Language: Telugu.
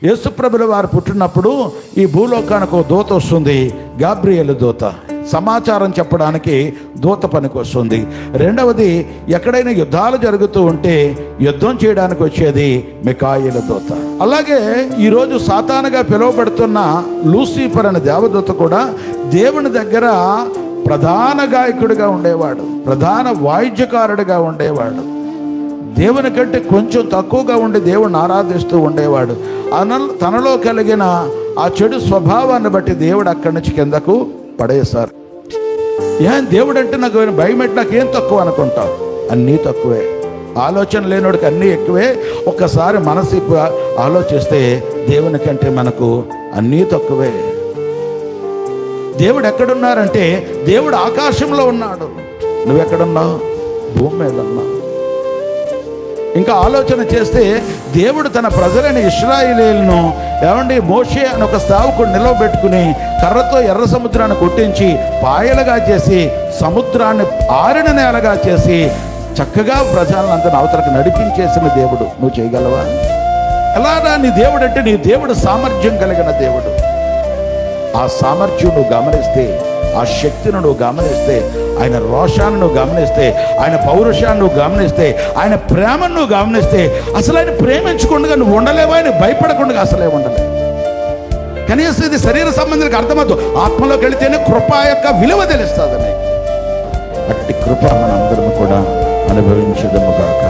యేసుప్రభుల వారు పుట్టినప్పుడు ఈ భూలోకానికి ఒక దూత వస్తుంది, గాబ్రియేలు దూత. సమాచారం చెప్పడానికి దూత పనికి వస్తుంది. రెండవది, ఎక్కడైనా యుద్ధాలు జరుగుతూ ఉంటే యుద్ధం చేయడానికి వచ్చేది మికాయేలు దూత. అలాగే ఈరోజు సాతానుగా పిలువబడుతున్న లూసిఫర్ అనే దేవదూత కూడా దేవుని దగ్గర ప్రధాన గాయకుడిగా ఉండేవాడు, ప్రధాన వాయిద్యకారుడిగా ఉండేవాడు. దేవుని కంటే కొంచెం తక్కువగా ఉండి దేవుణ్ణి ఆరాధిస్తూ ఉండేవాడు. తనలో కలిగిన ఆ చెడు స్వభావాన్ని బట్టి దేవుడు అక్కడి నుంచి కిందకు పడేశారు. దేవుడు అంటే నాకు భయం అంటే నాకేం తక్కువ అనుకుంటావు? అన్నీ తక్కువే. ఆలోచన లేనివాడికి అన్నీ ఎక్కువే. ఒక్కసారి మనసు ఆలోచిస్తే దేవుని కంటే మనకు అన్నీ తక్కువే. దేవుడు ఎక్కడున్నారంటే దేవుడు ఆకాశంలో ఉన్నాడు, నువ్వెక్కడున్నావు? భూమి మీద ఉన్నావు. ఇంకా ఆలోచన చేస్తే దేవుడు తన ప్రజలైన ఇశ్రాయేలీయులను మోషే అని ఒక సేవకుడు నిలవబెట్టుకుని కర్రతో ఎర్ర సముద్రాన్ని కొట్టించి పాయలుగా చేసి సముద్రాన్ని ఆరిన నేలగా చేసి చక్కగా ప్రజలంతా అవతలకు నడిపించేసిన దేవుడు. నువ్వు చేయగలవా? ఎలాగా నీ దేవుడు అంటే నీ దేవుడు సామర్థ్యం కలిగిన దేవుడు. ఆ సామర్థ్యం నువ్వు గమనిస్తే, ఆ శక్తిని నువ్వు గమనిస్తే, ఆయన రోషాన్ని నువ్వు గమనిస్తే, ఆయన పౌరుషాన్ని నువ్వు గమనిస్తే, ఆయన ప్రేమను నువ్వు గమనిస్తే, అసలు ఆయన ప్రేమించకుండా నువ్వు ఉండలేవా? ఆయన భయపడకుండా అసలే ఉండలేవు. కనీసం ఇది శరీర సంబంధానికి అర్థమవుతుంది. ఆత్మలోకి వెళితేనే కృప యొక్క విలువ తెలుస్తుంది. అట్టి కృప మనందరం కూడా అనుభవించదము గాక.